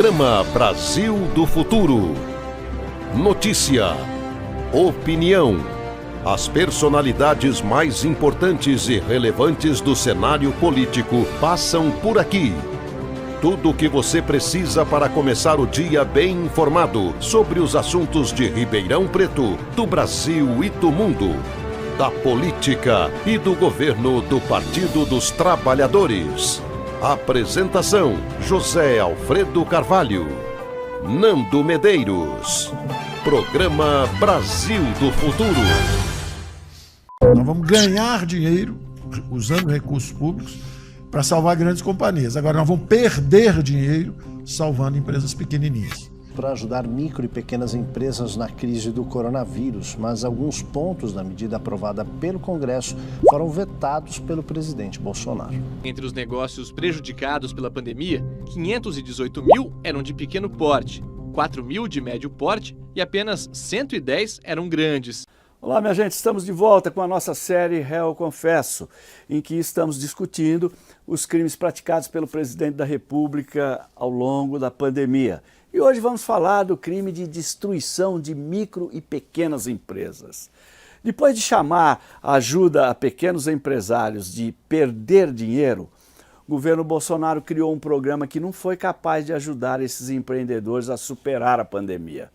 Programa Brasil do Futuro. Notícia, opinião, as personalidades mais importantes e relevantes do cenário político passam por aqui. Tudo o que você precisa para começar o dia bem informado sobre os assuntos de Ribeirão Preto, do Brasil e do mundo, da política e do governo do Partido dos Trabalhadores. Apresentação: José Alfredo Carvalho, Nando Medeiros. Programa Brasil do Futuro. Nós vamos ganhar dinheiro usando recursos públicos para salvar grandes companhias. Agora nós vamos perder dinheiro salvando empresas pequenininhas. Para ajudar micro e pequenas empresas na crise do coronavírus, mas alguns pontos da medida aprovada pelo Congresso foram vetados pelo presidente Bolsonaro. Entre os negócios prejudicados pela pandemia, 518 mil eram de pequeno porte, 4 mil de médio porte e apenas 110 eram grandes. Olá, minha gente, estamos de volta com a nossa série Réu Confesso, em que estamos discutindo os crimes praticados pelo presidente da República ao longo da pandemia. E hoje vamos falar do crime de destruição de micro e pequenas empresas. Depois de chamar a ajuda a pequenos empresários de perder dinheiro, o governo Bolsonaro criou um programa que não foi capaz de ajudar esses empreendedores a superar a pandemia.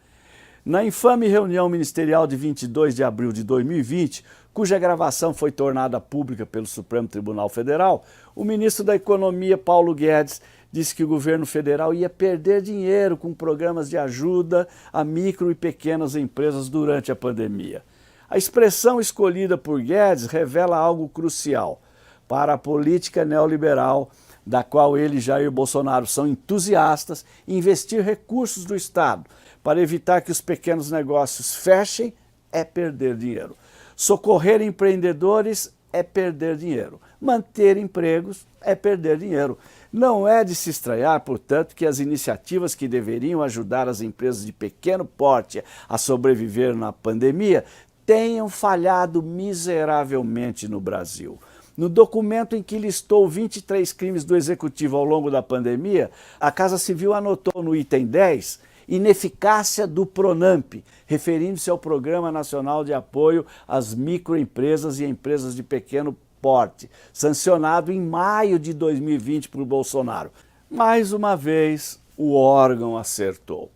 Na infame reunião ministerial de 22 de abril de 2020, cuja gravação foi tornada pública pelo Supremo Tribunal Federal, o ministro da Economia, Paulo Guedes, disse que o governo federal ia perder dinheiro com programas de ajuda a micro e pequenas empresas durante a pandemia. A expressão escolhida por Guedes revela algo crucial para a política neoliberal, da qual ele e Jair Bolsonaro são entusiastas, investir recursos do Estado para evitar que os pequenos negócios fechem é perder dinheiro. Socorrer empreendedores é perder dinheiro. Manter empregos é perder dinheiro. Não é de se estranhar, portanto, que as iniciativas que deveriam ajudar as empresas de pequeno porte a sobreviver na pandemia tenham falhado miseravelmente no Brasil. No documento em que listou 23 crimes do Executivo ao longo da pandemia, a Casa Civil anotou no item 10 ineficácia do PRONAMP, referindo-se ao Programa Nacional de Apoio às Microempresas e Empresas de Pequeno Porte, sancionado em maio de 2020 por Bolsonaro. Mais uma vez, o órgão acertou.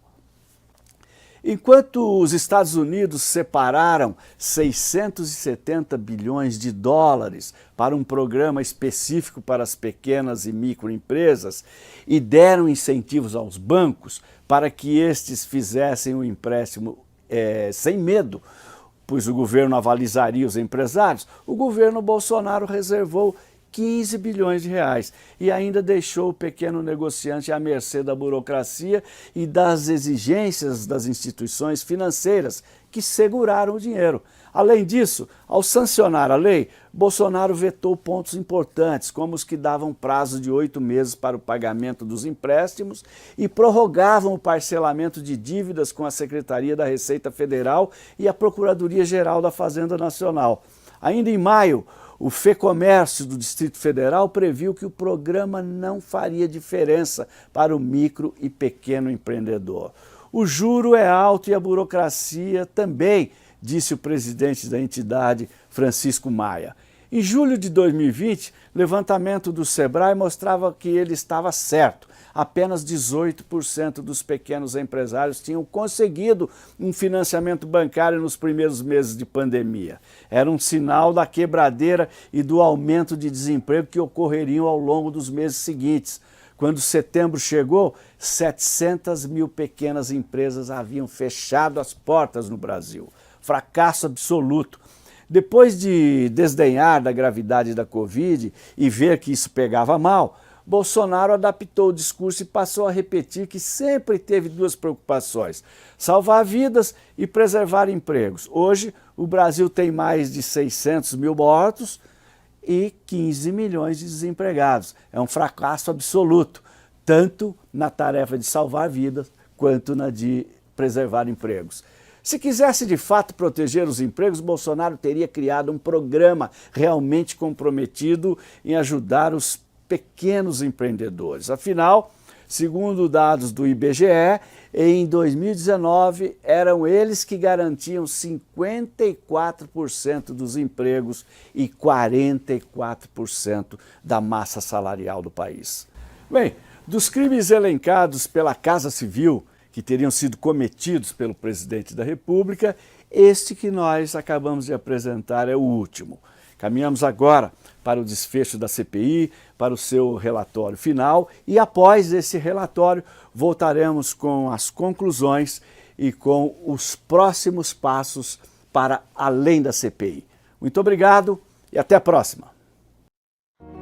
Enquanto os Estados Unidos separaram 670 bilhões de dólares para um programa específico para as pequenas e microempresas e deram incentivos aos bancos para que estes fizessem o empréstimo sem medo, pois o governo avalizaria os empresários, o governo Bolsonaro reservou 15 bilhões de reais e ainda deixou o pequeno negociante à mercê da burocracia e das exigências das instituições financeiras que seguraram o dinheiro. Além disso, ao sancionar a lei, Bolsonaro vetou pontos importantes, como os que davam prazo de 8 meses para o pagamento dos empréstimos e prorrogavam o parcelamento de dívidas com a Secretaria da Receita Federal e a Procuradoria-Geral da Fazenda Nacional. Ainda em maio, o FEComércio do Distrito Federal previu que o programa não faria diferença para o micro e pequeno empreendedor. O juro é alto e a burocracia também, disse o presidente da entidade, Francisco Maia. Em julho de 2020, levantamento do Sebrae mostrava que ele estava certo. Apenas 18% dos pequenos empresários tinham conseguido um financiamento bancário nos primeiros meses de pandemia. Era um sinal da quebradeira e do aumento de desemprego que ocorreriam ao longo dos meses seguintes. Quando setembro chegou, 700 mil pequenas empresas haviam fechado as portas no Brasil. Fracasso absoluto. Depois de desdenhar da gravidade da Covid e ver que isso pegava mal, Bolsonaro adaptou o discurso e passou a repetir que sempre teve duas preocupações: salvar vidas e preservar empregos. Hoje, o Brasil tem mais de 600 mil mortos e 15 milhões de desempregados. É um fracasso absoluto, tanto na tarefa de salvar vidas quanto na de preservar empregos. Se quisesse de fato proteger os empregos, Bolsonaro teria criado um programa realmente comprometido em ajudar os pequenos empreendedores. Afinal, Segundo dados do IBGE, em 2019 eram eles que garantiam 54% dos empregos e 44% da massa salarial do país. Bem, dos crimes elencados pela Casa Civil, que teriam sido cometidos pelo presidente da República, este que nós acabamos de apresentar é o último. Caminhamos agora para o desfecho da CPI, para o seu relatório final e após esse relatório voltaremos com as conclusões e com os próximos passos para além da CPI. Muito obrigado e até a próxima.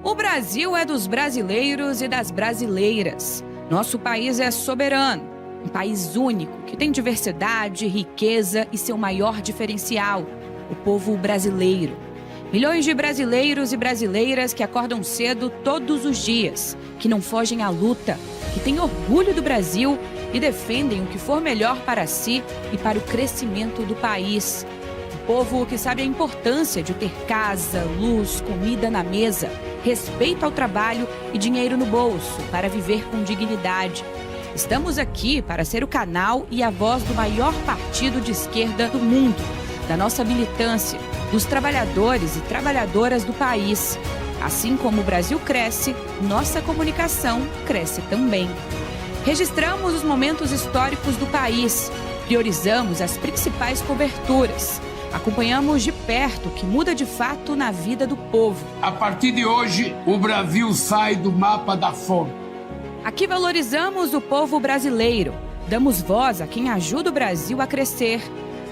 O Brasil é dos brasileiros e das brasileiras. Nosso país é soberano, um país único que tem diversidade, riqueza e seu maior diferencial, o povo brasileiro. Milhões de brasileiros e brasileiras que acordam cedo todos os dias, que não fogem à luta, que têm orgulho do Brasil e defendem o que for melhor para si e para o crescimento do país. Um povo que sabe a importância de ter casa, luz, comida na mesa, respeito ao trabalho e dinheiro no bolso para viver com dignidade. Estamos aqui para ser o canal e a voz do maior partido de esquerda do mundo, da nossa militância, dos trabalhadores e trabalhadoras do país. Assim como o Brasil cresce, nossa comunicação cresce também. Registramos os momentos históricos do país, priorizamos as principais coberturas, acompanhamos de perto o que muda de fato na vida do povo. A partir de hoje, o Brasil sai do mapa da fome. Aqui valorizamos o povo brasileiro, damos voz a quem ajuda o Brasil a crescer,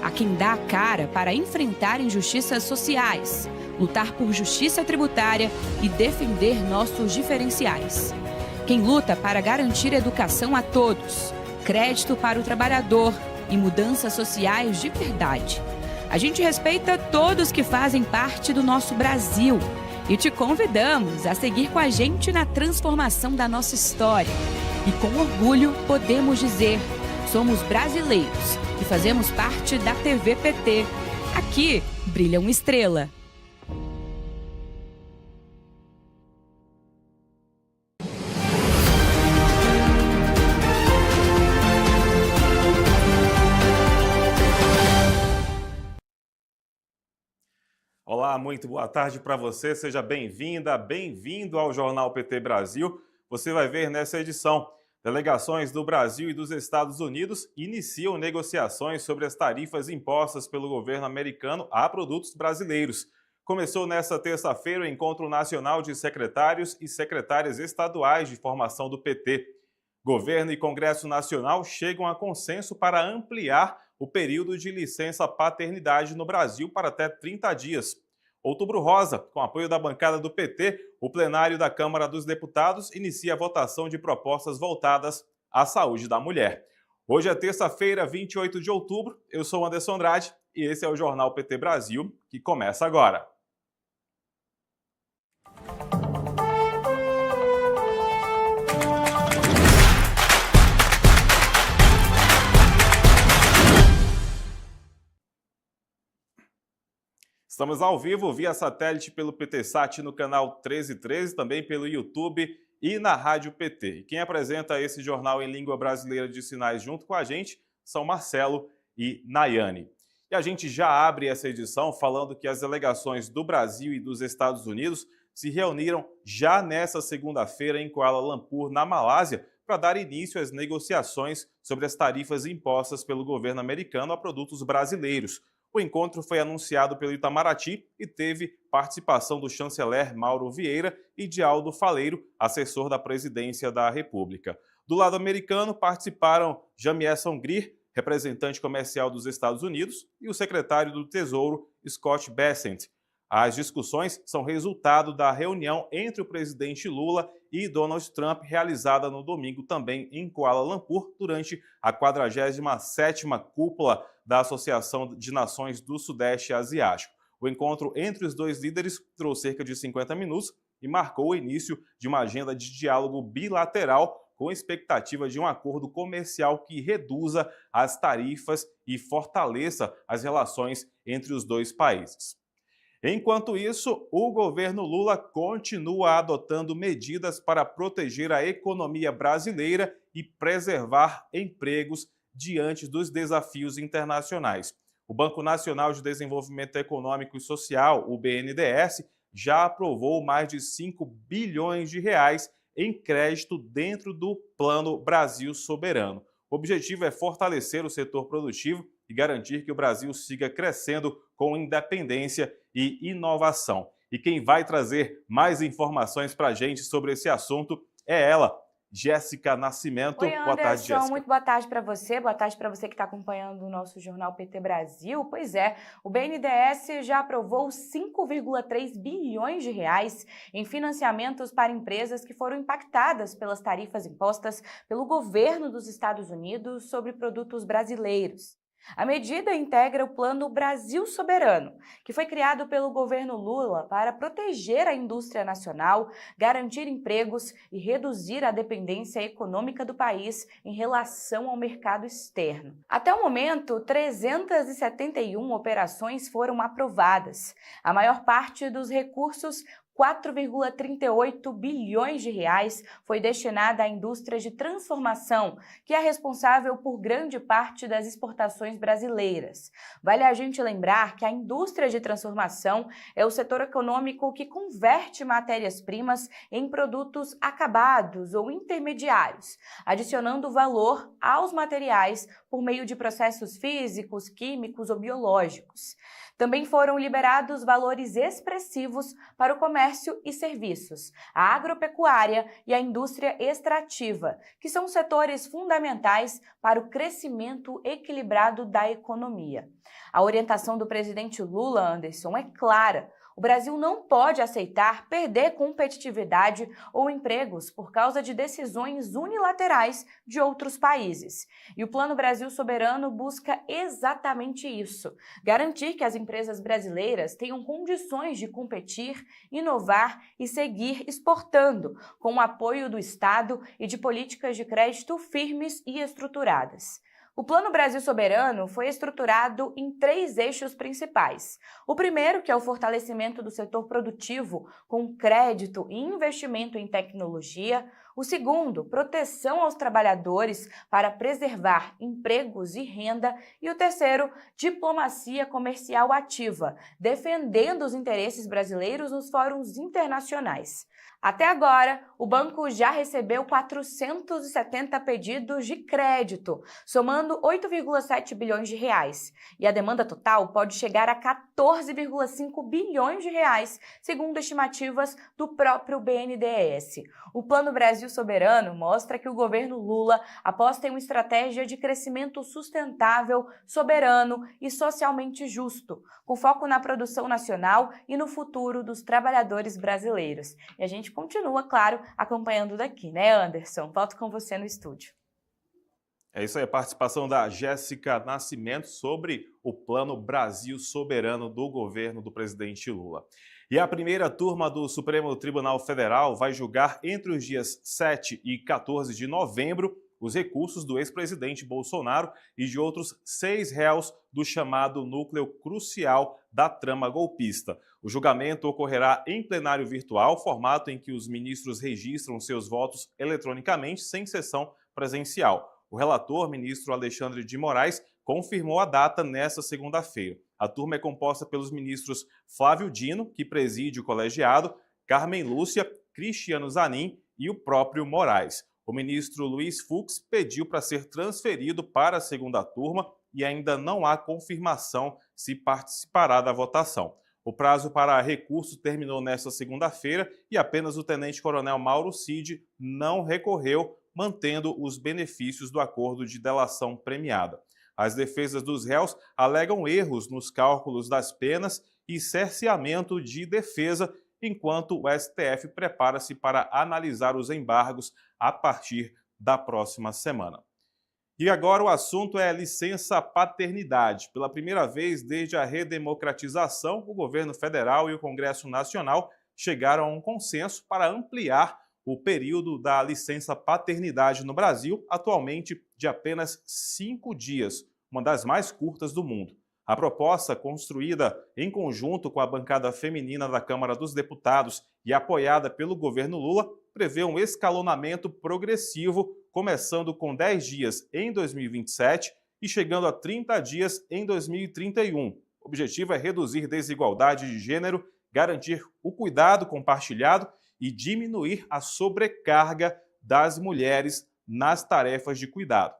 a quem dá a cara para enfrentar injustiças sociais, lutar por justiça tributária e defender nossos diferenciais. Quem luta para garantir educação a todos, crédito para o trabalhador e mudanças sociais de verdade. A gente respeita todos que fazem parte do nosso Brasil e te convidamos a seguir com a gente na transformação da nossa história. E com orgulho podemos dizer, somos brasileiros e fazemos parte da TV PT. Aqui brilha uma estrela. Olá, muito boa tarde para você. Seja bem-vinda, bem-vindo ao Jornal PT Brasil. Você vai ver nessa edição: delegações do Brasil e dos Estados Unidos iniciam negociações sobre as tarifas impostas pelo governo americano a produtos brasileiros. Começou nesta terça-feira o Encontro Nacional de Secretários e Secretárias Estaduais de Formação do PT. Governo e Congresso Nacional chegam a consenso para ampliar o período de licença paternidade no Brasil para até 30 dias. Outubro Rosa, com apoio da bancada do PT, o plenário da Câmara dos Deputados inicia a votação de propostas voltadas à saúde da mulher. Hoje é terça-feira, 28 de outubro, eu sou Anderson Andrade e esse é o Jornal PT Brasil, que começa agora. Estamos ao vivo via satélite pelo PTSat no canal 1313, também pelo YouTube e na Rádio PT. E quem apresenta esse jornal em língua brasileira de sinais junto com a gente são Marcelo e Nayane. E a gente já abre essa edição falando que as delegações do Brasil e dos Estados Unidos se reuniram já nessa segunda-feira em Kuala Lumpur, na Malásia, para dar início às negociações sobre as tarifas impostas pelo governo americano a produtos brasileiros. O encontro foi anunciado pelo Itamaraty e teve participação do chanceler Mauro Vieira e de Aldo Faleiro, assessor da Presidência da República. Do lado americano participaram Jamieson Greer, representante comercial dos Estados Unidos, e o secretário do Tesouro, Scott Bessent. As discussões são resultado da reunião entre o presidente Lula e Donald Trump, realizada no domingo também em Kuala Lumpur, durante a 47ª cúpula da Associação de Nações do Sudeste Asiático. O encontro entre os dois líderes durou cerca de 50 minutos e marcou o início de uma agenda de diálogo bilateral com expectativa de um acordo comercial que reduza as tarifas e fortaleça as relações entre os dois países. Enquanto isso, o governo Lula continua adotando medidas para proteger a economia brasileira e preservar empregos diante dos desafios internacionais. O Banco Nacional de Desenvolvimento Econômico e Social, o BNDES, já aprovou mais de 5 bilhões de reais em crédito dentro do Plano Brasil Soberano. O objetivo é fortalecer o setor produtivo e garantir que o Brasil siga crescendo com independência e inovação. E quem vai trazer mais informações para a gente sobre esse assunto é ela, Jéssica Nascimento. Oi, Anderson, boa tarde, Jéssica. Muito boa tarde para você que está acompanhando o nosso jornal PT Brasil. Pois é, o BNDES já aprovou 5,3 bilhões de reais em financiamentos para empresas que foram impactadas pelas tarifas impostas pelo governo dos Estados Unidos sobre produtos brasileiros. A medida integra o Plano Brasil Soberano, que foi criado pelo governo Lula para proteger a indústria nacional, garantir empregos e reduzir a dependência econômica do país em relação ao mercado externo. Até o momento, 371 operações foram aprovadas. A maior parte dos recursos, 4,38 bilhões de reais, foi destinada à indústria de transformação, que é responsável por grande parte das exportações brasileiras. Vale a gente lembrar que a indústria de transformação é o setor econômico que converte matérias-primas em produtos acabados ou intermediários, adicionando valor aos materiais por meio de processos físicos, químicos ou biológicos. Também foram liberados valores expressivos para o comércio e serviços, a agropecuária e a indústria extrativa, que são setores fundamentais para o crescimento equilibrado da economia. A orientação do presidente Lula, Anderson, é clara. O Brasil não pode aceitar perder competitividade ou empregos por causa de decisões unilaterais de outros países. E o Plano Brasil Soberano busca exatamente isso: garantir que as empresas brasileiras tenham condições de competir, inovar e seguir exportando, com o apoio do Estado e de políticas de crédito firmes e estruturadas. O Plano Brasil Soberano foi estruturado em 3 eixos principais. O primeiro, que é o fortalecimento do setor produtivo com crédito e investimento em tecnologia. O segundo, proteção aos trabalhadores para preservar empregos e renda. E o terceiro, diplomacia comercial ativa, defendendo os interesses brasileiros nos fóruns internacionais. Até agora, o banco já recebeu 470 pedidos de crédito, somando 8,7 bilhões de reais. E a demanda total pode chegar a 14,5 bilhões de reais, segundo estimativas do próprio BNDES. O Plano Brasil Soberano mostra que o governo Lula aposta em uma estratégia de crescimento sustentável, soberano e socialmente justo, com foco na produção nacional e no futuro dos trabalhadores brasileiros. E a gente continua, claro, acompanhando daqui, né, Anderson? Volto com você no estúdio. É isso aí, a participação da Jéssica Nascimento sobre o Plano Brasil Soberano do governo do presidente Lula. E a primeira turma do Supremo Tribunal Federal vai julgar entre os dias 7 e 14 de novembro os recursos do ex-presidente Bolsonaro e de outros 6 réus do chamado núcleo crucial da trama golpista. O julgamento ocorrerá em plenário virtual, formato em que os ministros registram seus votos eletronicamente, sem sessão presencial. O relator, ministro Alexandre de Moraes, confirmou a data nesta segunda-feira. A turma é composta pelos ministros Flávio Dino, que preside o colegiado, Carmen Lúcia, Cristiano Zanin e o próprio Moraes. O ministro Luiz Fux pediu para ser transferido para a segunda turma e ainda não há confirmação se participará da votação. O prazo para recurso terminou nesta segunda-feira e apenas o tenente-coronel Mauro Cid não recorreu, mantendo os benefícios do acordo de delação premiada. As defesas dos réus alegam erros nos cálculos das penas e cerceamento de defesa, enquanto o STF prepara-se para analisar os embargos a partir da próxima semana. E agora o assunto é licença paternidade. Pela primeira vez desde a redemocratização, o governo federal e o Congresso Nacional chegaram a um consenso para ampliar o período da licença paternidade no Brasil, atualmente de apenas 5 dias, uma das mais curtas do mundo. A proposta, construída em conjunto com a bancada feminina da Câmara dos Deputados e apoiada pelo governo Lula, prevê um escalonamento progressivo, começando com 10 dias em 2027 e chegando a 30 dias em 2031. O objetivo é reduzir desigualdade de gênero, garantir o cuidado compartilhado e diminuir a sobrecarga das mulheres nas tarefas de cuidado.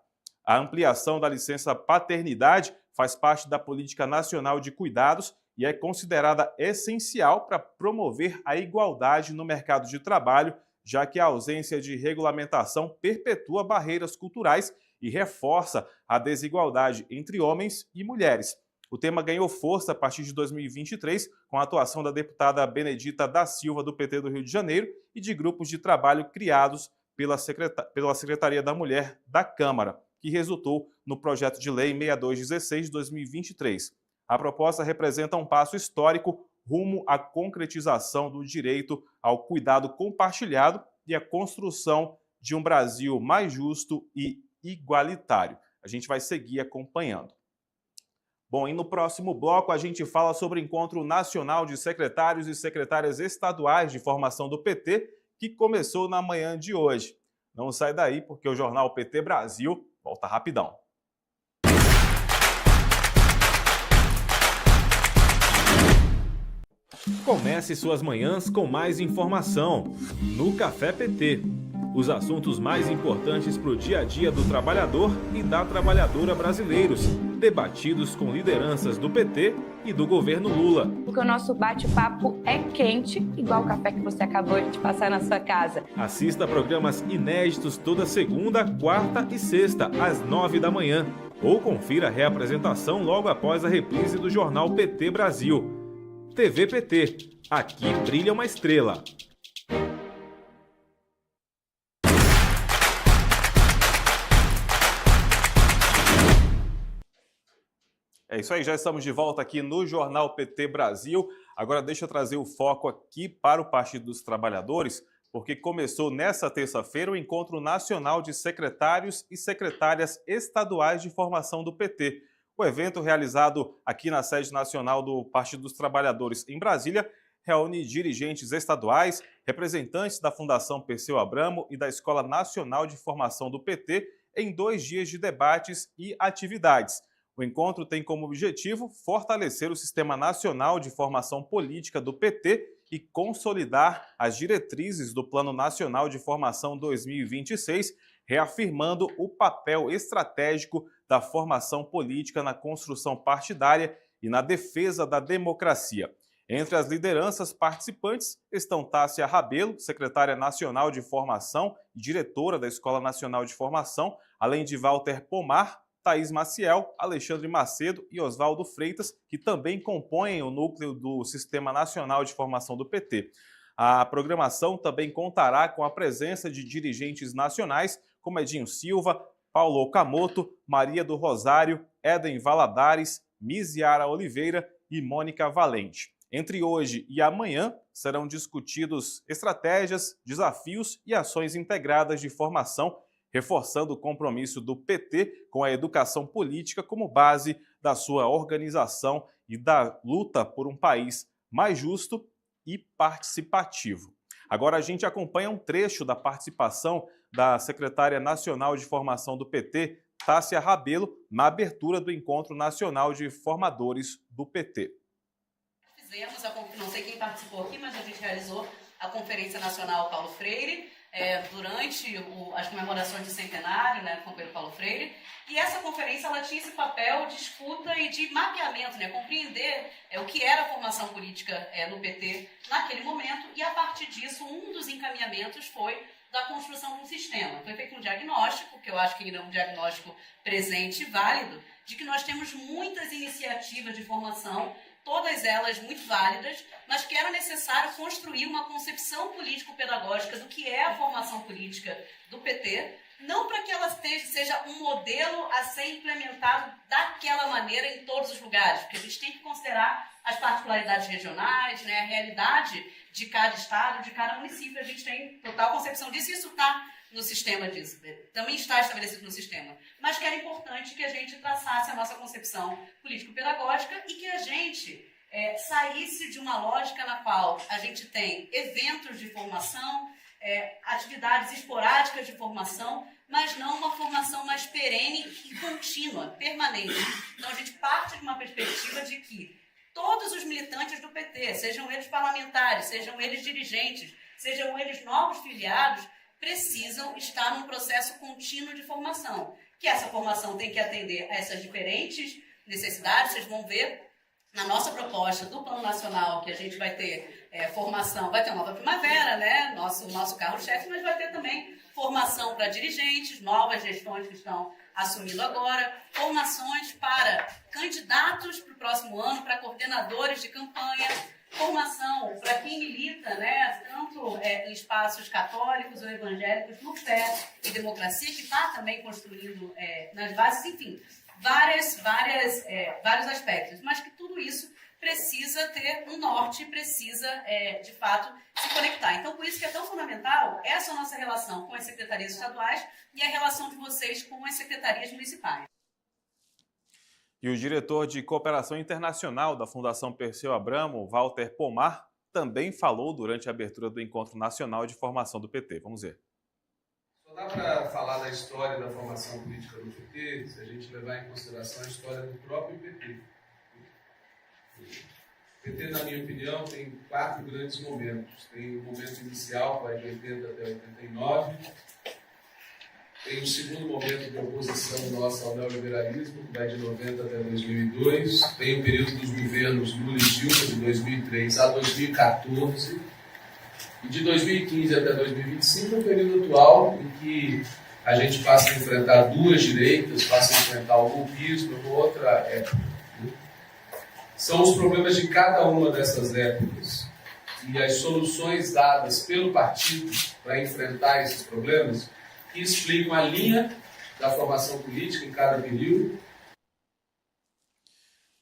A ampliação da licença paternidade faz parte da Política Nacional de Cuidados e é considerada essencial para promover a igualdade no mercado de trabalho, já que a ausência de regulamentação perpetua barreiras culturais e reforça a desigualdade entre homens e mulheres. O tema ganhou força a partir de 2023, com a atuação da deputada Benedita da Silva, do PT do Rio de Janeiro, e de grupos de trabalho criados pela Secretaria da Mulher da Câmara, que resultou no projeto de lei 6216 de 2023. A proposta representa um passo histórico rumo à concretização do direito ao cuidado compartilhado e à construção de um Brasil mais justo e igualitário. A gente vai seguir acompanhando. Bom, e no próximo bloco a gente fala sobre o Encontro Nacional de Secretários e Secretárias Estaduais de Formação do PT, que começou na manhã de hoje. Não sai daí, porque o Jornal PT Brasil volta rapidão. Comece suas manhãs com mais informação no Café PT. Os assuntos mais importantes para o dia a dia do trabalhador e da trabalhadora brasileiros, debatidos com lideranças do PT e do governo Lula. Porque o nosso bate-papo é quente, igual o café que você acabou de passar na sua casa. Assista a programas inéditos toda segunda, quarta e sexta, às 9 da manhã. Ou confira a reapresentação logo após a reprise do Jornal PT Brasil. TV PT. Aqui brilha uma estrela. É isso aí, já estamos de volta aqui no Jornal PT Brasil. Agora deixa eu trazer o foco aqui para o Partido dos Trabalhadores, porque começou nesta terça-feira o Encontro Nacional de Secretários e Secretárias Estaduais de Formação do PT. O evento, realizado aqui na sede nacional do Partido dos Trabalhadores em Brasília, reúne dirigentes estaduais, representantes da Fundação Perseu Abramo e da Escola Nacional de Formação do PT em 2 dias de debates e atividades. O encontro tem como objetivo fortalecer o Sistema Nacional de Formação Política do PT e consolidar as diretrizes do Plano Nacional de Formação 2026, reafirmando o papel estratégico da formação política na construção partidária e na defesa da democracia. Entre as lideranças participantes estão Tássia Rabelo, secretária nacional de formação e diretora da Escola Nacional de Formação, além de Walter Pomar, Thaís Maciel, Alexandre Macedo e Oswaldo Freitas, que também compõem o núcleo do Sistema Nacional de Formação do PT. A programação também contará com a presença de dirigentes nacionais como Edinho Silva, Paulo Okamoto, Maria do Rosário, Éden Valadares, Misiara Oliveira e Mônica Valente. Entre hoje e amanhã serão discutidos estratégias, desafios e ações integradas de formação, reforçando o compromisso do PT com a educação política como base da sua organização e da luta por um país mais justo e participativo. Agora a gente acompanha um trecho da participação da secretária nacional de formação do PT, Tássia Rabelo, na abertura do Encontro Nacional de Formadores do PT. Fizemos, não sei quem participou aqui, mas a gente realizou a Conferência Nacional Paulo Freire, durante as comemorações de centenário, né, do companheiro Paulo Freire, e essa conferência ela tinha esse papel de escuta e de mapeamento, né, compreender o que era a formação política no PT naquele momento, e a partir disso um dos encaminhamentos foi da construção de um sistema. Foi feito um diagnóstico, que eu acho que ainda é um diagnóstico presente e válido, de que nós temos muitas iniciativas de formação, todas elas muito válidas, mas que era necessário construir uma concepção político-pedagógica do que é a formação política do PT, não para que ela seja um modelo a ser implementado daquela maneira em todos os lugares, porque a gente tem que considerar as particularidades regionais, né, a realidade de cada estado, de cada município. A gente tem total concepção disso, e isso está no sistema disso, também está estabelecido no sistema, mas que era importante que a gente traçasse a nossa concepção político-pedagógica e que a gente saísse de uma lógica na qual a gente tem eventos de formação, atividades esporádicas de formação, mas não uma formação mais perene e contínua, permanente. Então a gente parte de uma perspectiva de que todos os militantes do PT, sejam eles parlamentares, sejam eles dirigentes, sejam eles novos filiados, precisam estar num processo contínuo de formação. Que essa formação tem que atender a essas diferentes necessidades. Vocês vão ver na nossa proposta do Plano Nacional que a gente vai ter formação, vai ter uma nova primavera, né? Nosso carro-chefe, mas vai ter também formação para dirigentes, novas gestões que estão assumindo agora, formações para candidatos para o próximo ano, para coordenadores de campanha, formação para quem milita, né, tanto em espaços católicos ou evangélicos, no Fé e Democracia, que está também construindo nas bases, enfim, vários aspectos, mas que tudo isso precisa ter um norte, precisa, de fato, se conectar. Então, por isso que é tão fundamental essa nossa relação com as secretarias estaduais e a relação de vocês com as secretarias municipais. E o diretor de Cooperação Internacional da Fundação Perseu Abramo, Walter Pomar, também falou durante a abertura do Encontro Nacional de Formação do PT. Vamos ver. Só dá para falar da história da formação política do PT se a gente levar em consideração a história do próprio PT. O PT, na minha opinião, tem 4 grandes momentos. Tem o momento inicial, que vai de 80 até 89. Tem o segundo momento de oposição nossa ao neoliberalismo, que vai de 90 até 2002. Tem o período dos governos Lula e Dilma, de 2003 a 2014. E de 2015 até 2025 é o período atual em que a gente passa a enfrentar 2 direitas, passa a enfrentar o golpismo, outra época. São os problemas de cada uma dessas épocas e as soluções dadas pelo partido para enfrentar esses problemas que explicam a linha da formação política em cada período.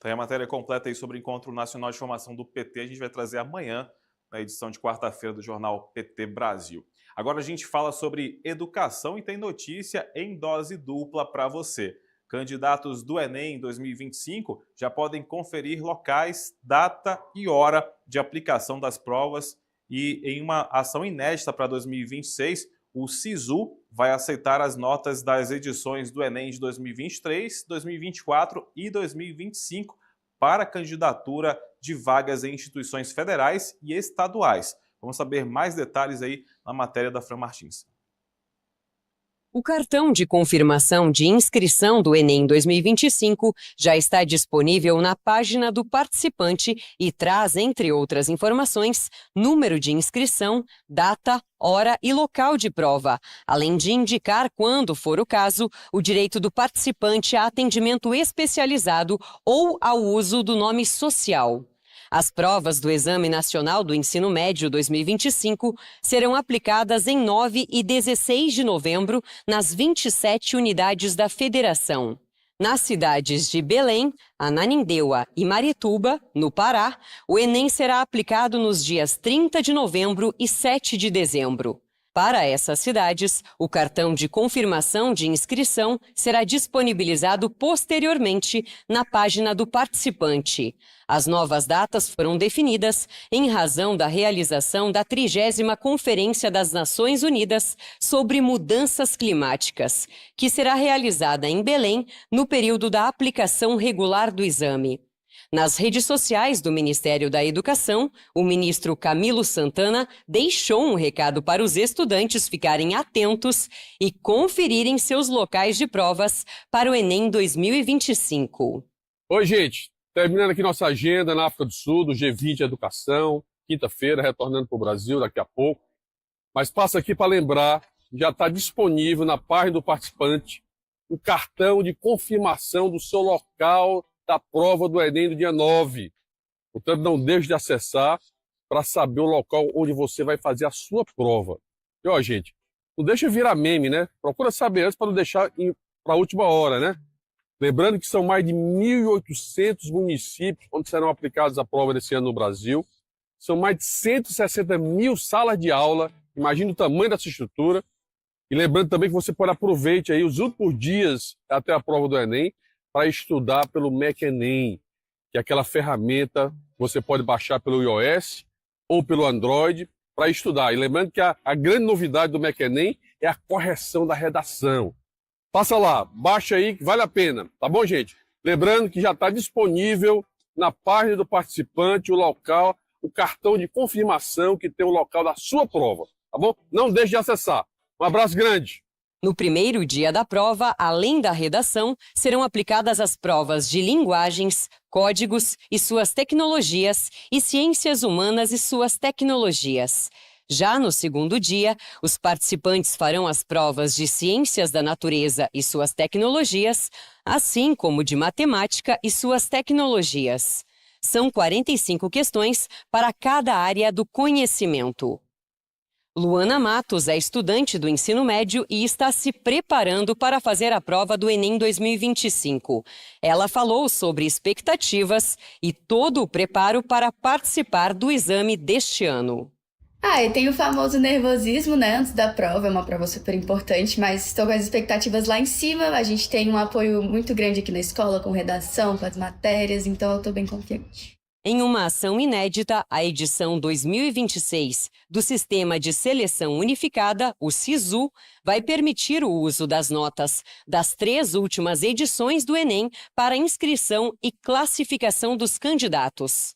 Tem a matéria completa aí sobre o Encontro Nacional de Formação do PT. A gente vai trazer amanhã, na edição de quarta-feira do jornal PT Brasil. Agora a gente fala sobre educação e tem notícia em dose dupla para você. Candidatos do Enem 2025 já podem conferir locais, data e hora de aplicação das provas e em uma ação inédita para 2026, o SISU vai aceitar as notas das edições do Enem de 2023, 2024 e 2025 para candidatura de vagas em instituições federais e estaduais. Vamos saber mais detalhes aí na matéria da Fran Martins. O cartão de confirmação de inscrição do Enem 2025 já está disponível na página do participante e traz, entre outras informações, número de inscrição, data, hora e local de prova, além de indicar, quando for o caso, o direito do participante a atendimento especializado ou ao uso do nome social. As provas do Exame Nacional do Ensino Médio 2025 serão aplicadas em 9 e 16 de novembro nas 27 unidades da Federação. Nas cidades de Belém, Ananindeua e Marituba, no Pará, o Enem será aplicado nos dias 30 de novembro e 7 de dezembro. Para essas cidades, o cartão de confirmação de inscrição será disponibilizado posteriormente na página do participante. As novas datas foram definidas em razão da realização da 30ª Conferência das Nações Unidas sobre Mudanças Climáticas, que será realizada em Belém no período da aplicação regular do exame. Nas redes sociais do Ministério da Educação, o ministro Camilo Santana deixou um recado para os estudantes ficarem atentos e conferirem seus locais de provas para o Enem 2025. Oi, gente. Terminando aqui nossa agenda na África do Sul, do G20 Educação, quinta-feira, retornando para o Brasil daqui a pouco. Mas passo aqui para lembrar, já está disponível na página do participante o cartão de confirmação do seu local da prova do Enem do dia 9. Portanto, não deixe de acessar para saber o local onde você vai fazer a sua prova. E, ó, gente, não deixa virar meme, né? Procura saber antes para não deixar para a última hora, né? Lembrando que são mais de 1.800 municípios onde serão aplicadas a prova desse ano no Brasil. São mais de 160 mil salas de aula. Imagina o tamanho dessa estrutura. E lembrando também que você pode aproveite aí os últimos dias até a prova do Enem para estudar pelo MEC-ENEM, que é aquela ferramenta que você pode baixar pelo iOS ou pelo Android para estudar. E lembrando que a grande novidade do MEC-ENEM é a correção da redação. Passa lá, baixa aí, que vale a pena. Tá bom, gente? Lembrando que já está disponível na página do participante o local, o cartão de confirmação que tem o local da sua prova. Tá bom? Não deixe de acessar. Um abraço grande. No primeiro dia da prova, além da redação, serão aplicadas as provas de linguagens, códigos e suas tecnologias e ciências humanas e suas tecnologias. Já no segundo dia, os participantes farão as provas de ciências da natureza e suas tecnologias, assim como de matemática e suas tecnologias. São 45 questões para cada área do conhecimento. Luana Matos é estudante do ensino médio e está se preparando para fazer a prova do Enem 2025. Ela falou sobre expectativas e todo o preparo para participar do exame deste ano. E tem o famoso nervosismo, né, antes da prova, é uma prova super importante, mas estou com as expectativas lá em cima, a gente tem um apoio muito grande aqui na escola, com redação, com as matérias, então eu estou bem confiante. Em uma ação inédita, a edição 2026 do Sistema de Seleção Unificada, o SISU, vai permitir o uso das notas das 3 últimas edições do Enem para inscrição e classificação dos candidatos.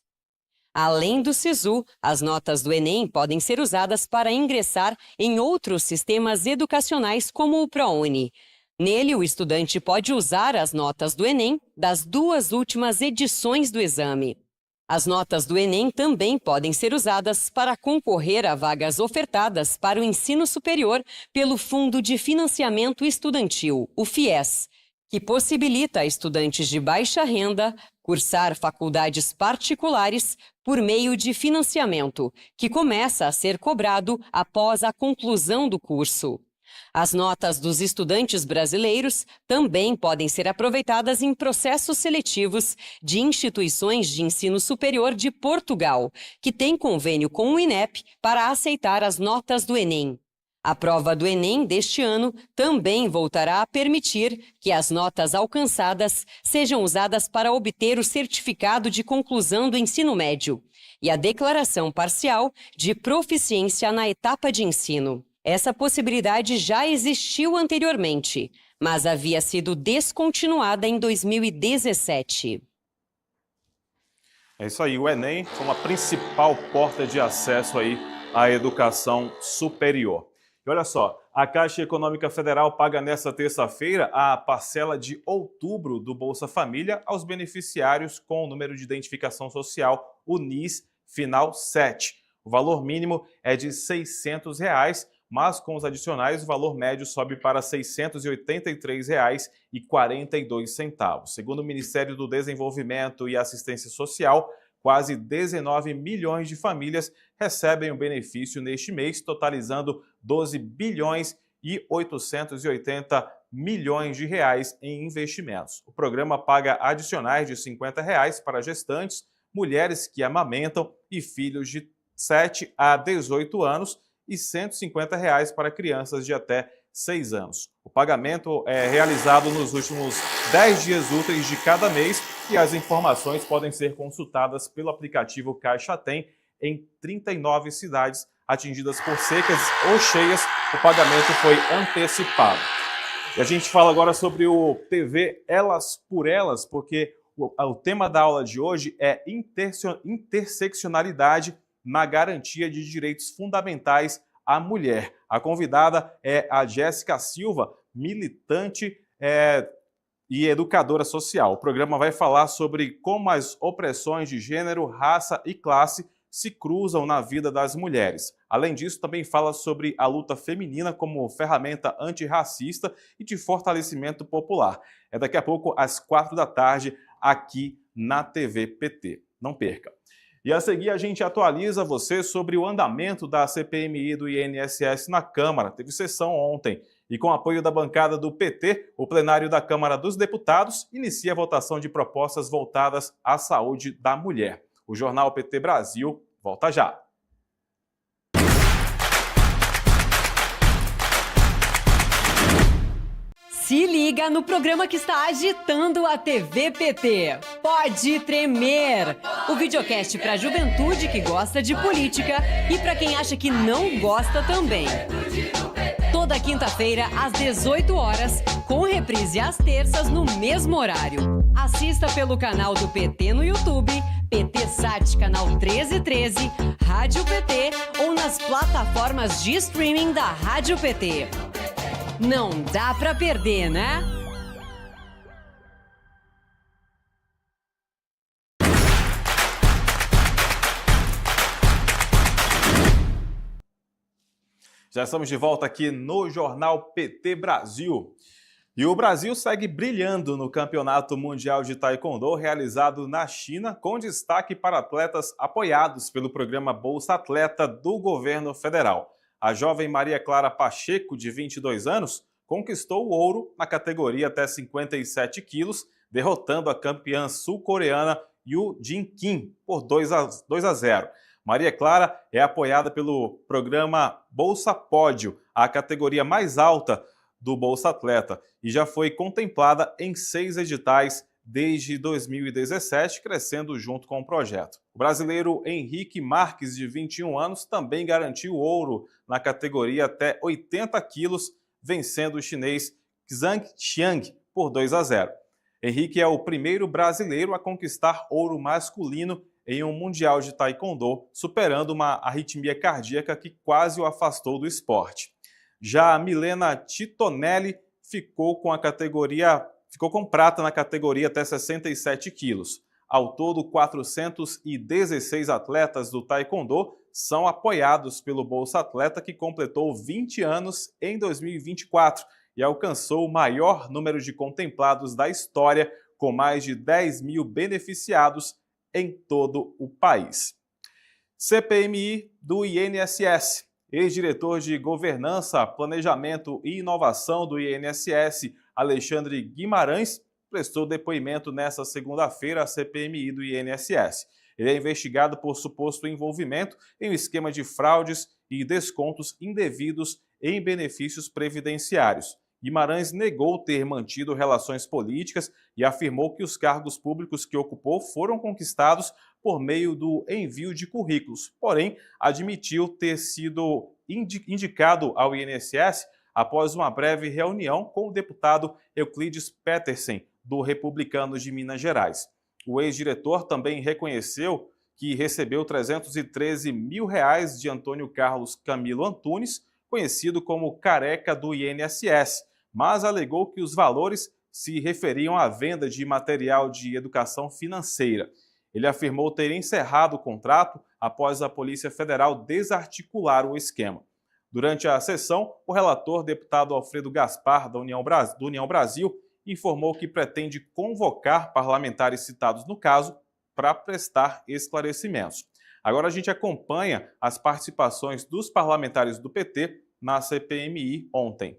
Além do SISU, as notas do Enem podem ser usadas para ingressar em outros sistemas educacionais como o ProUni. Nele, o estudante pode usar as notas do Enem das 2 últimas edições do exame. As notas do Enem também podem ser usadas para concorrer a vagas ofertadas para o ensino superior pelo Fundo de Financiamento Estudantil, o FIES, que possibilita a estudantes de baixa renda cursar faculdades particulares por meio de financiamento, que começa a ser cobrado após a conclusão do curso. As notas dos estudantes brasileiros também podem ser aproveitadas em processos seletivos de instituições de ensino superior de Portugal, que tem convênio com o INEP para aceitar as notas do Enem. A prova do Enem deste ano também voltará a permitir que as notas alcançadas sejam usadas para obter o certificado de conclusão do ensino médio e a declaração parcial de proficiência na etapa de ensino. Essa possibilidade já existiu anteriormente, mas havia sido descontinuada em 2017. É isso aí, o Enem como a principal porta de acesso aí à educação superior. E olha só, a Caixa Econômica Federal paga nesta terça-feira a parcela de outubro do Bolsa Família aos beneficiários com o número de identificação social, o NIS, final 7. O valor mínimo é de R$ 600, mas com os adicionais o valor médio sobe para R$ 683,42. Segundo o Ministério do Desenvolvimento e Assistência Social, quase 19 milhões de famílias recebem o benefício neste mês, totalizando 12 bilhões e 880 milhões de reais em investimentos. O programa paga adicionais de R$ 50 para gestantes, mulheres que amamentam e filhos de 7 a 18 anos e R$ 150 para crianças de até 6 anos. O pagamento é realizado nos últimos 10 dias úteis de cada mês e as informações podem ser consultadas pelo aplicativo Caixa Tem em 39 cidades atingidas por secas ou cheias. O pagamento foi antecipado. E a gente fala agora sobre o TV Elas por Elas, porque o tema da aula de hoje é interseccionalidade na garantia de direitos fundamentais à mulher. A convidada é a Jéssica Silva, militante e educadora social. O programa vai falar sobre como as opressões de gênero, raça e classe se cruzam na vida das mulheres. Além disso, também fala sobre a luta feminina como ferramenta antirracista e de fortalecimento popular. É daqui a pouco, às 4 da tarde, aqui na TV PT. Não perca! E a seguir a gente atualiza você sobre o andamento da CPMI do INSS na Câmara. Teve sessão ontem e com apoio da bancada do PT, o plenário da Câmara dos Deputados inicia a votação de propostas voltadas à saúde da mulher. O Jornal PT Brasil volta já. Se liga no programa que está agitando a TV PT. Pode Tremer. O videocast para a juventude que gosta de política e para quem acha que não gosta também. Toda quinta-feira, às 18 horas, com reprise às terças no mesmo horário. Assista pelo canal do PT no YouTube, PT Sat, canal 1313, Rádio PT ou nas plataformas de streaming da Rádio PT. Não dá pra perder, né? Já estamos de volta aqui no Jornal PT Brasil. E o Brasil segue brilhando no Campeonato Mundial de Taekwondo realizado na China, com destaque para atletas apoiados pelo programa Bolsa Atleta do governo federal. A jovem Maria Clara Pacheco, de 22 anos, conquistou o ouro na categoria até 57 quilos, derrotando a campeã sul-coreana Yoo Jin-kim por 2-0. Maria Clara é apoiada pelo programa Bolsa Pódio, a categoria mais alta do Bolsa Atleta, e já foi contemplada em 6 editais desde 2017, crescendo junto com o projeto. O brasileiro Henrique Marques, de 21 anos, também garantiu ouro na categoria até 80 quilos, vencendo o chinês Zhang Xiang por 2-0. Henrique é o primeiro brasileiro a conquistar ouro masculino em um Mundial de Taekwondo, superando uma arritmia cardíaca que quase o afastou do esporte. Já a Milena Titonelli ficou com prata na categoria até 67 quilos. Ao todo, 416 atletas do Taekwondo são apoiados pelo Bolsa Atleta, que completou 20 anos em 2024 e alcançou o maior número de contemplados da história, com mais de 10 mil beneficiados em todo o país. CPMI do INSS. Ex-diretor de Governança, Planejamento e Inovação do INSS, Alexandre Guimarães, prestou depoimento nesta segunda-feira à CPMI do INSS. Ele é investigado por suposto envolvimento em um esquema de fraudes e descontos indevidos em benefícios previdenciários. Guimarães negou ter mantido relações políticas e afirmou que os cargos públicos que ocupou foram conquistados por meio do envio de currículos. Porém, admitiu ter sido indicado ao INSS após uma breve reunião com o deputado Euclides Petersen, do Republicanos de Minas Gerais. O ex-diretor também reconheceu que recebeu R$ 313 mil de Antônio Carlos Camilo Antunes, conhecido como Careca do INSS, mas alegou que os valores se referiam à venda de material de educação financeira. Ele afirmou ter encerrado o contrato após a Polícia Federal desarticular o esquema. Durante a sessão, o relator, deputado Alfredo Gaspar, do União Brasil, informou que pretende convocar parlamentares citados no caso para prestar esclarecimentos. Agora a gente acompanha as participações dos parlamentares do PT na CPMI ontem.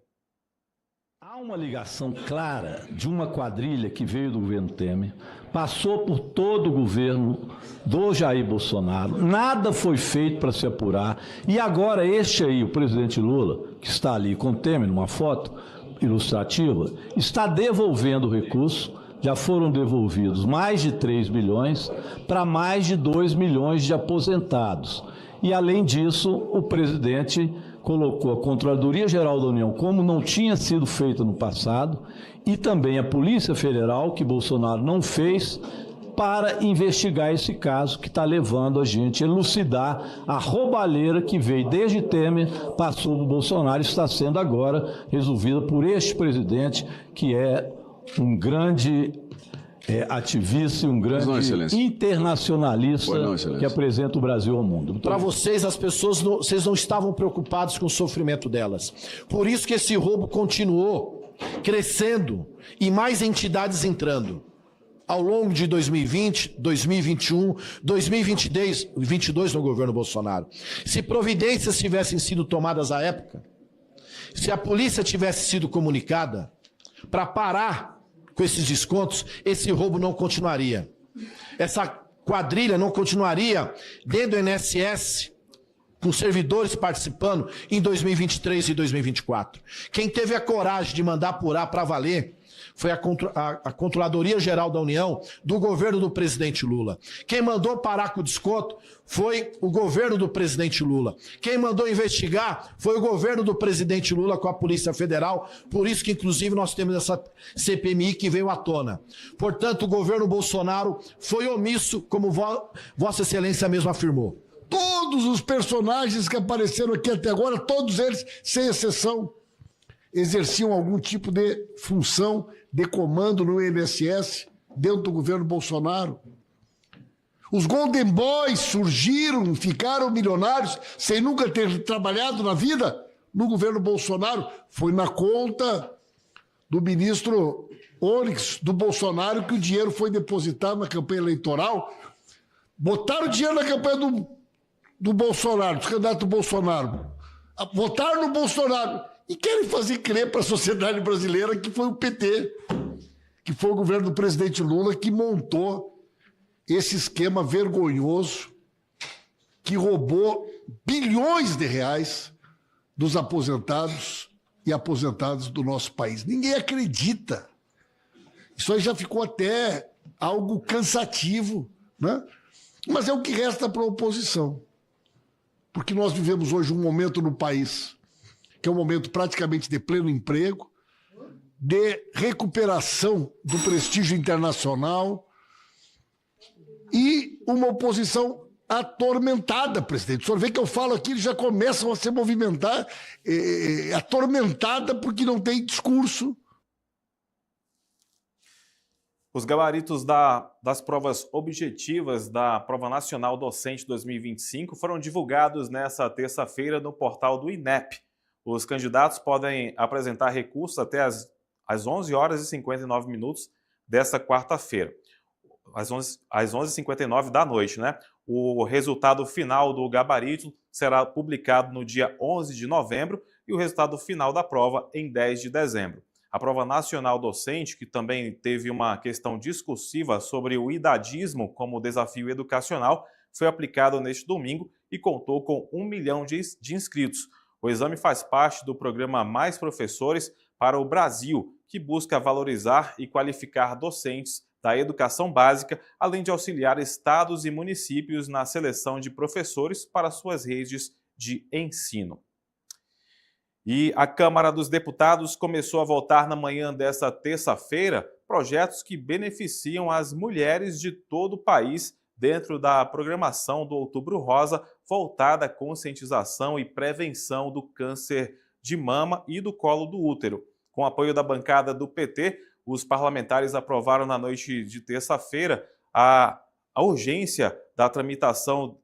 Há uma ligação clara de uma quadrilha que veio do governo Temer, passou por todo o governo do Jair Bolsonaro, nada foi feito para se apurar, e agora este aí, o presidente Lula, que está ali com o Temer numa foto ilustrativa, está devolvendo o recurso. Já foram devolvidos mais de 3 bilhões para mais de 2 milhões de aposentados. E, além disso, o presidente colocou a Controladoria Geral da União, como não tinha sido feito no passado, e também a Polícia Federal, que Bolsonaro não fez, para investigar esse caso que está levando a gente a elucidar a roubalheira que veio desde Temer, passou do Bolsonaro e está sendo agora resolvida por este presidente, que é um grande ativista e um grande internacionalista que apresenta o Brasil ao mundo. Para vocês, as pessoas vocês não estavam preocupados com o sofrimento delas. Por isso que esse roubo continuou crescendo e mais entidades entrando. Ao longo de 2020, 2021, 2022 no governo Bolsonaro. Se providências tivessem sido tomadas à época, se a polícia tivesse sido comunicada para parar com esses descontos, esse roubo não continuaria. Essa quadrilha não continuaria dentro do INSS com servidores participando em 2023 e 2024. Quem teve a coragem de mandar apurar para valer foi a Controladoria Geral da União do governo do presidente Lula. Quem mandou parar com o desconto foi o governo do presidente Lula. Quem mandou investigar foi o governo do presidente Lula com a Polícia Federal. Por isso que, inclusive, nós temos essa CPMI que veio à tona. Portanto, o governo Bolsonaro foi omisso, como Vossa Excelência mesmo afirmou. Todos os personagens que apareceram aqui até agora, todos eles, sem exceção, exerciam algum tipo de função de comando no INSS dentro do governo Bolsonaro. Os Golden Boys surgiram, ficaram milionários sem nunca ter trabalhado na vida no governo Bolsonaro. Foi na conta do ministro Onyx, do Bolsonaro, que o dinheiro foi depositado na campanha eleitoral. Botaram dinheiro na campanha do Bolsonaro, do candidato Bolsonaro. Votaram no Bolsonaro. E querem fazer crer para a sociedade brasileira que foi o PT, que foi o governo do presidente Lula que montou esse esquema vergonhoso que roubou bilhões de reais dos aposentados e aposentadas do nosso país. Ninguém acredita. Isso aí já ficou até algo cansativo, né? Mas é o que resta para a oposição. Porque nós vivemos hoje um momento no país que é um momento praticamente de pleno emprego, de recuperação do prestígio internacional e uma oposição atormentada, presidente. O senhor vê que eu falo aqui, eles já começam a se movimentar, atormentada porque não tem discurso. Os gabaritos das provas objetivas da Prova Nacional Docente 2025 foram divulgados nesta terça-feira no portal do INEP. Os candidatos podem apresentar recursos até às 11 horas e 59 minutos desta quarta-feira, às 11h59 da noite, né? O resultado final do gabarito será publicado no dia 11 de novembro e o resultado final da prova em 10 de dezembro. A Prova Nacional Docente, que também teve uma questão discursiva sobre o idadismo como desafio educacional, foi aplicado neste domingo e contou com 1 milhão de inscritos. O exame faz parte do programa Mais Professores para o Brasil, que busca valorizar e qualificar docentes da educação básica, além de auxiliar estados e municípios na seleção de professores para suas redes de ensino. E a Câmara dos Deputados começou a votar na manhã desta terça-feira projetos que beneficiam as mulheres de todo o país dentro da programação do Outubro Rosa, voltada à conscientização e prevenção do câncer de mama e do colo do útero. Com apoio da bancada do PT, os parlamentares aprovaram na noite de terça-feira a urgência da tramitação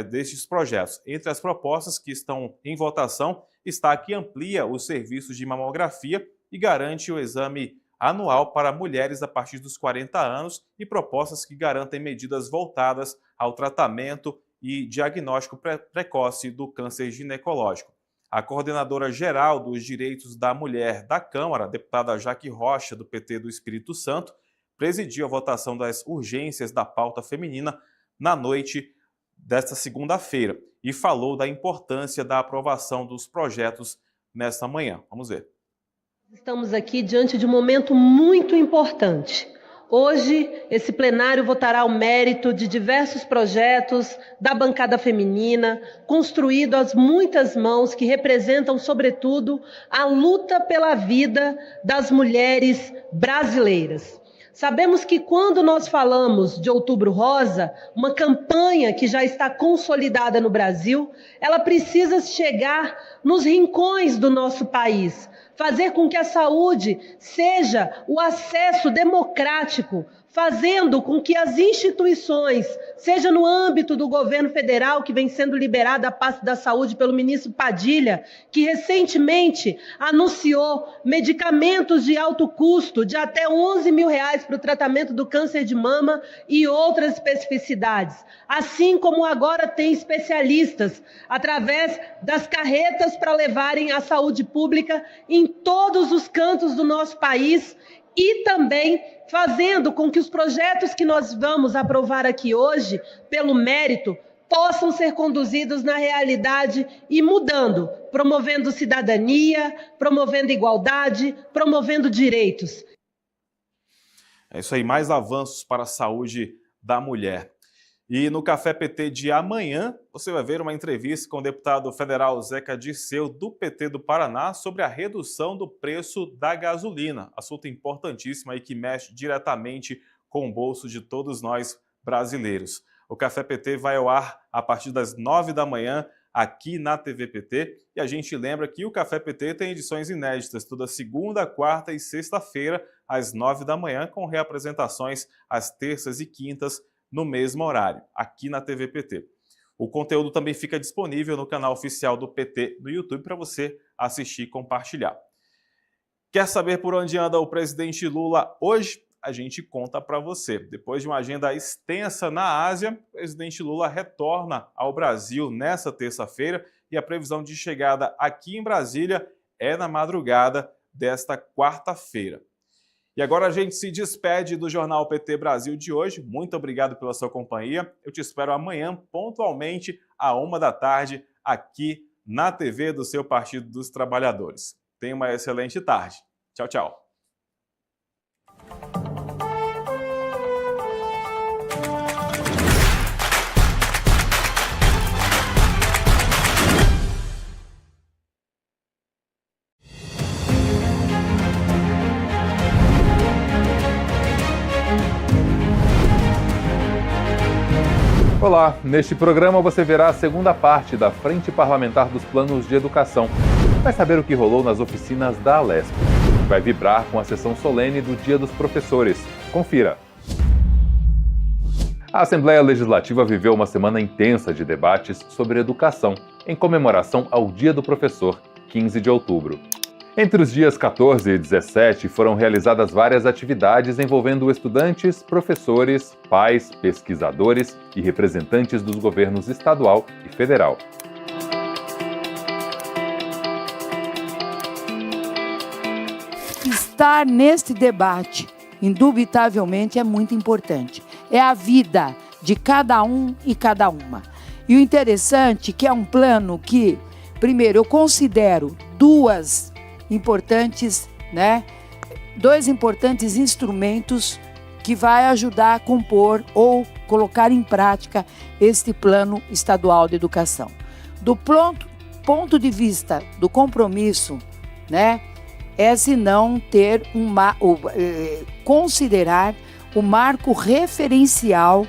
destes projetos. Entre as propostas que estão em votação está a que amplia os serviços de mamografia e garante o exame anual para mulheres a partir dos 40 anos e propostas que garantem medidas voltadas ao tratamento e diagnóstico precoce do câncer ginecológico. A coordenadora geral dos direitos da mulher da Câmara, a deputada Jaque Rocha, do PT do Espírito Santo, presidiu a votação das urgências da pauta feminina na noite desta segunda-feira e falou da importância da aprovação dos projetos nesta manhã. Vamos ver. Estamos aqui diante de um momento muito importante. Hoje, esse plenário votará o mérito de diversos projetos da bancada feminina, construído às muitas mãos que representam, sobretudo, a luta pela vida das mulheres brasileiras. Sabemos que quando nós falamos de Outubro Rosa, uma campanha que já está consolidada no Brasil, ela precisa chegar nos rincões do nosso país, fazer com que a saúde seja o acesso democrático, fazendo com que as instituições, seja no âmbito do governo federal, que vem sendo liberada a pasta da saúde pelo ministro Padilha, que recentemente anunciou medicamentos de alto custo, de até R$11 mil para o tratamento do câncer de mama e outras especificidades. Assim como agora tem especialistas, através das carretas para levarem a saúde pública em todos os cantos do nosso país e também fazendo com que os projetos que nós vamos aprovar aqui hoje, pelo mérito, possam ser conduzidos na realidade e mudando, promovendo cidadania, promovendo igualdade, promovendo direitos. É isso aí, mais avanços para a saúde da mulher. E no Café PT de amanhã, você vai ver uma entrevista com o deputado federal Zeca Dirceu, do PT do Paraná, sobre a redução do preço da gasolina. Assunto importantíssimo aí que mexe diretamente com o bolso de todos nós brasileiros. O Café PT vai ao ar a partir das 9 da manhã aqui na TV PT. E a gente lembra que o Café PT tem edições inéditas toda segunda, quarta e sexta-feira, às 9 da manhã, com reapresentações às terças e quintas, no mesmo horário, aqui na TV PT. O conteúdo também fica disponível no canal oficial do PT no YouTube para você assistir e compartilhar. Quer saber por onde anda o presidente Lula hoje? A gente conta para você. Depois de uma agenda extensa na Ásia, o presidente Lula retorna ao Brasil nesta terça-feira e a previsão de chegada aqui em Brasília é na madrugada desta quarta-feira. E agora a gente se despede do Jornal PT Brasil de hoje. Muito obrigado pela sua companhia. Eu te espero amanhã, pontualmente, à 1 da tarde, aqui na TV do seu Partido dos Trabalhadores. Tenha uma excelente tarde. Tchau, tchau. Olá, neste programa você verá a segunda parte da Frente Parlamentar dos Planos de Educação. Vai saber o que rolou nas oficinas da Alesp. Vai vibrar com a sessão solene do Dia dos Professores. Confira. A Assembleia Legislativa viveu uma semana intensa de debates sobre educação, em comemoração ao Dia do Professor, 15 de outubro. Entre os dias 14 e 17 foram realizadas várias atividades envolvendo estudantes, professores, pais, pesquisadores e representantes dos governos estadual e federal. Estar neste debate, indubitavelmente, é muito importante. É a vida de cada um e cada uma. E o interessante é que é um plano que, primeiro, eu considero dois importantes instrumentos que vai ajudar a compor ou colocar em prática este plano estadual de educação. Do ponto de vista do compromisso, é se não ter considerar o marco referencial,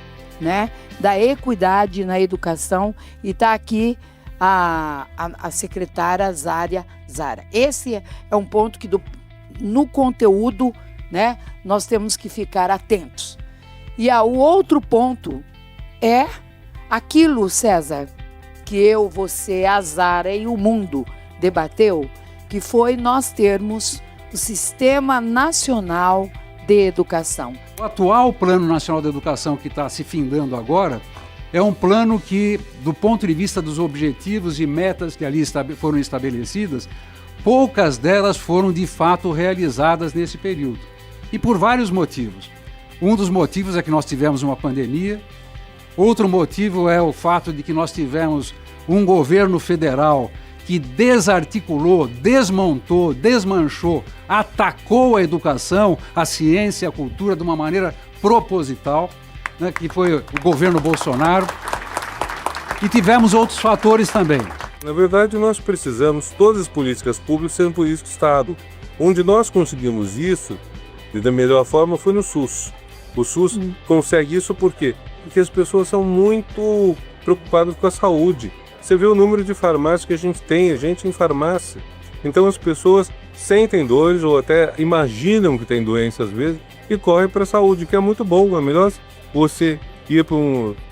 da equidade na educação, e está aqui a secretária Zara. Esse é um ponto que no conteúdo, nós temos que ficar atentos. E o outro ponto é aquilo, César, que eu, você, a Zara e o mundo debateu, que foi nós termos o Sistema Nacional de Educação. O atual Plano Nacional de Educação, que está se findando agora, é um plano que, do ponto de vista dos objetivos e metas que ali foram estabelecidas, poucas delas foram de fato realizadas nesse período. E por vários motivos. Um dos motivos é que nós tivemos uma pandemia. Outro motivo é o fato de que nós tivemos um governo federal que desarticulou, desmontou, desmanchou, atacou a educação, a ciência, a cultura de uma maneira proposital, que foi o governo Bolsonaro, e tivemos outros fatores também. Na verdade, nós precisamos, todas as políticas públicas sendo políticas do Estado. Onde nós conseguimos isso, da melhor forma, foi no SUS. O SUS consegue isso por quê? Porque as pessoas são muito preocupadas com a saúde. Você vê o número de farmácias que a gente tem, gente em farmácia. Então as pessoas sentem dores ou até imaginam que tem doença às vezes e correm para a saúde, que é muito bom. É melhor você ir para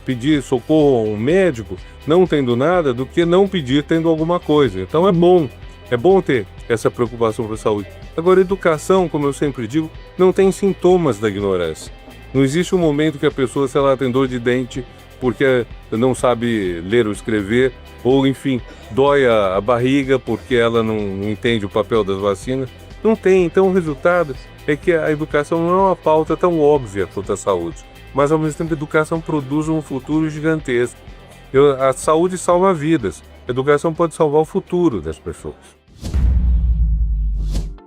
pedir socorro a um médico não tendo nada do que não pedir tendo alguma coisa. Então é bom ter essa preocupação com a saúde. Agora, educação, como eu sempre digo, não tem sintomas da ignorância. Não existe um momento que a pessoa, sei lá, tem dor de dente porque não sabe ler ou escrever, ou enfim, dói a barriga porque ela não entende o papel das vacinas. Não tem. Então o resultado é que a educação não é uma pauta tão óbvia quanto a saúde. Mas ao mesmo tempo a educação produz um futuro gigantesco. A saúde salva vidas. A educação pode salvar o futuro das pessoas.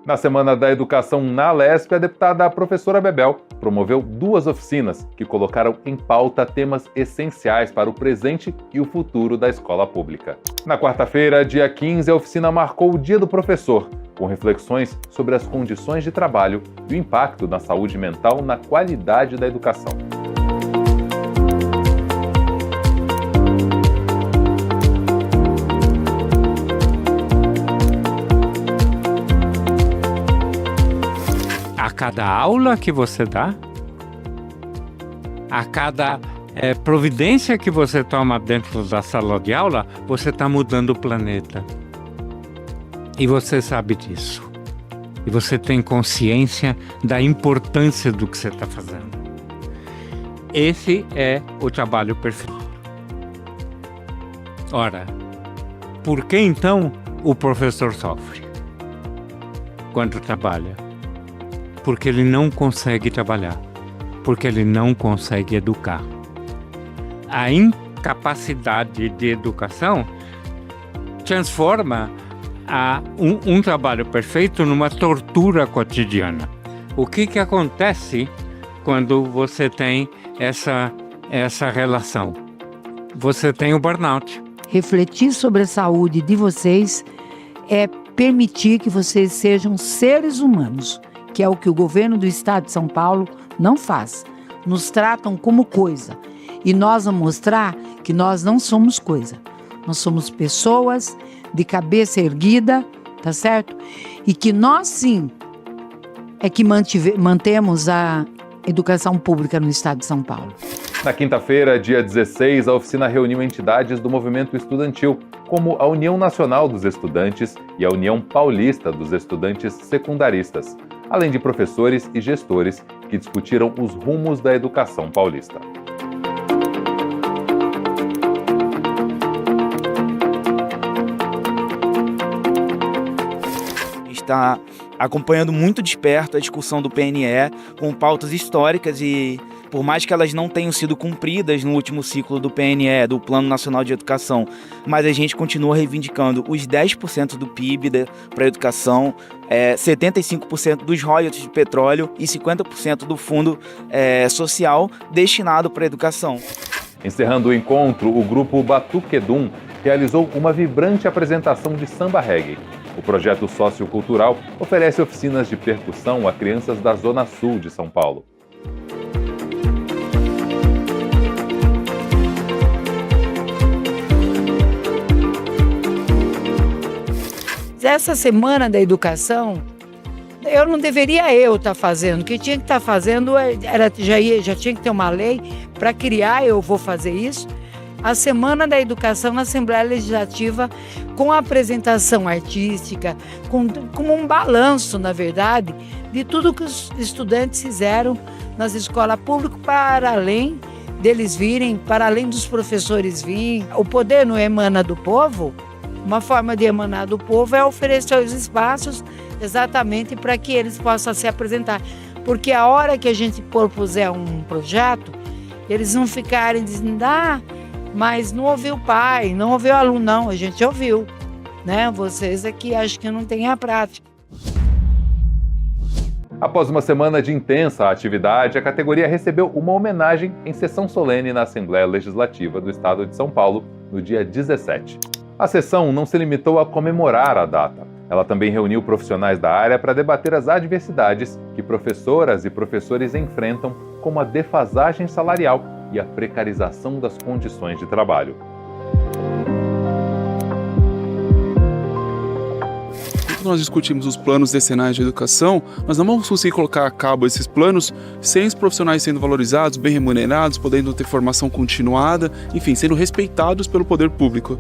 Na Semana da Educação na Lesp, a deputada professora Bebel promoveu 2 oficinas que colocaram em pauta temas essenciais para o presente e o futuro da escola pública. Na quarta-feira, dia 15, a oficina marcou o Dia do Professor, com reflexões sobre as condições de trabalho e o impacto na saúde mental na qualidade da educação. A cada aula que você dá, a cada providência que você toma dentro da sala de aula, você está mudando o planeta. E você sabe disso. E você tem consciência da importância do que você está fazendo. Esse é o trabalho perfeito. Ora, por que então o professor sofre quando trabalha? Porque ele não consegue trabalhar, porque ele não consegue educar. A incapacidade de educação transforma um trabalho perfeito numa tortura cotidiana. O que acontece quando você tem essa relação? Você tem o burnout. Refletir sobre a saúde de vocês é permitir que vocês sejam seres humanos, que é o que o governo do estado de São Paulo não faz. Nos tratam como coisa. E nós vamos mostrar que nós não somos coisa. Nós somos pessoas de cabeça erguida, tá certo? E que nós sim é que mantemos a educação pública no estado de São Paulo. Na quinta-feira, dia 16, a oficina reuniu entidades do movimento estudantil, como a União Nacional dos Estudantes e a União Paulista dos Estudantes Secundaristas, além de professores e gestores que discutiram os rumos da educação paulista. Está acompanhando muito de perto a discussão do PNE com pautas históricas e, por mais que elas não tenham sido cumpridas no último ciclo do PNE, do Plano Nacional de Educação, mas a gente continua reivindicando os 10% do PIB para a educação, 75% dos royalties de petróleo e 50% do fundo social destinado para a educação. Encerrando o encontro, o grupo Batuquedum realizou uma vibrante apresentação de samba reggae. O projeto sociocultural oferece oficinas de percussão a crianças da Zona Sul de São Paulo. Essa Semana da Educação, eu não deveria estar fazendo. O que tinha que estar fazendo já tinha que ter uma lei para criar, eu vou fazer isso. A Semana da Educação na Assembleia Legislativa, com a apresentação artística, com um balanço, na verdade, de tudo que os estudantes fizeram nas escolas públicas, para além deles virem, para além dos professores virem. O poder não emana do povo. Uma forma de emanar do povo é oferecer os espaços exatamente para que eles possam se apresentar. Porque a hora que a gente propuser um projeto, eles não ficarem dizendo, mas não ouviu o pai, não ouviu o aluno, não, a gente ouviu, né? Vocês aqui acho que não têm a prática. Após uma semana de intensa atividade, a categoria recebeu uma homenagem em sessão solene na Assembleia Legislativa do Estado de São Paulo, no dia 17. A sessão não se limitou a comemorar a data. Ela também reuniu profissionais da área para debater as adversidades que professoras e professores enfrentam, como a defasagem salarial e a precarização das condições de trabalho. Quando nós discutimos os planos decenais de educação, nós não vamos conseguir colocar a cabo esses planos sem os profissionais sendo valorizados, bem remunerados, podendo ter formação continuada, enfim, sendo respeitados pelo poder público.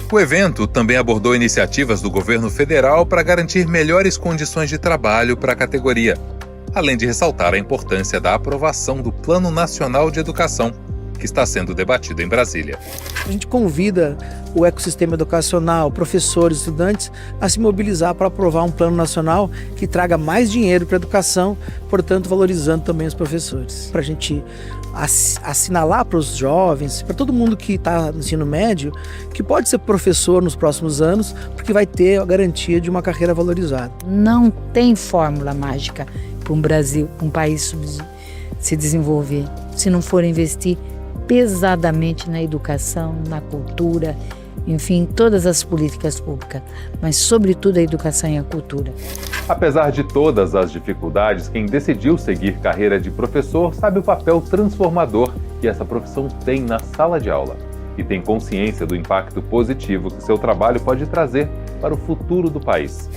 O evento também abordou iniciativas do governo federal para garantir melhores condições de trabalho para a categoria, além de ressaltar a importância da aprovação do Plano Nacional de Educação, que está sendo debatido em Brasília. A gente convida o ecossistema educacional, professores, estudantes a se mobilizar para aprovar um plano nacional que traga mais dinheiro para a educação, portanto valorizando também os professores. Para a gente assinalar para os jovens, para todo mundo que está no ensino médio, que pode ser professor nos próximos anos, porque vai ter a garantia de uma carreira valorizada. Não tem fórmula mágica para um Brasil, um país se desenvolver, se não for investir pesadamente na educação, na cultura, enfim, todas as políticas públicas, mas sobretudo a educação e a cultura. Apesar de todas as dificuldades, quem decidiu seguir carreira de professor sabe o papel transformador que essa profissão tem na sala de aula e tem consciência do impacto positivo que seu trabalho pode trazer para o futuro do país.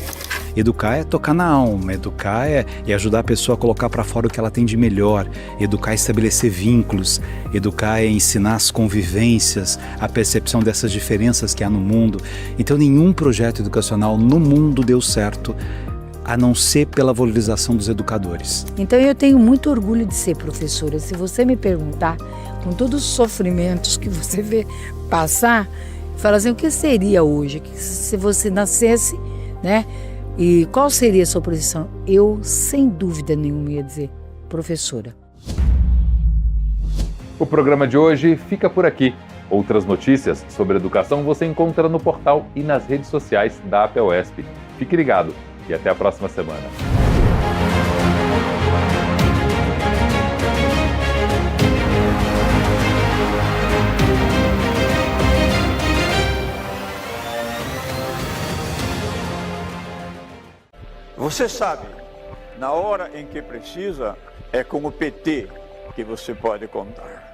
Educar é tocar na alma, educar é ajudar a pessoa a colocar para fora o que ela tem de melhor, educar é estabelecer vínculos, educar é ensinar as convivências, a percepção dessas diferenças que há no mundo. Então nenhum projeto educacional no mundo deu certo, a não ser pela valorização dos educadores. Então eu tenho muito orgulho de ser professora. Se você me perguntar, com todos os sofrimentos que você vê passar, fala assim, o que seria hoje? Se você nascesse, né? E qual seria a sua profissão? Eu, sem dúvida nenhuma, ia dizer professora. O programa de hoje fica por aqui. Outras notícias sobre educação você encontra no portal e nas redes sociais da APUESP. Fique ligado e até a próxima semana. Você sabe, na hora em que precisa, é com o PT que você pode contar.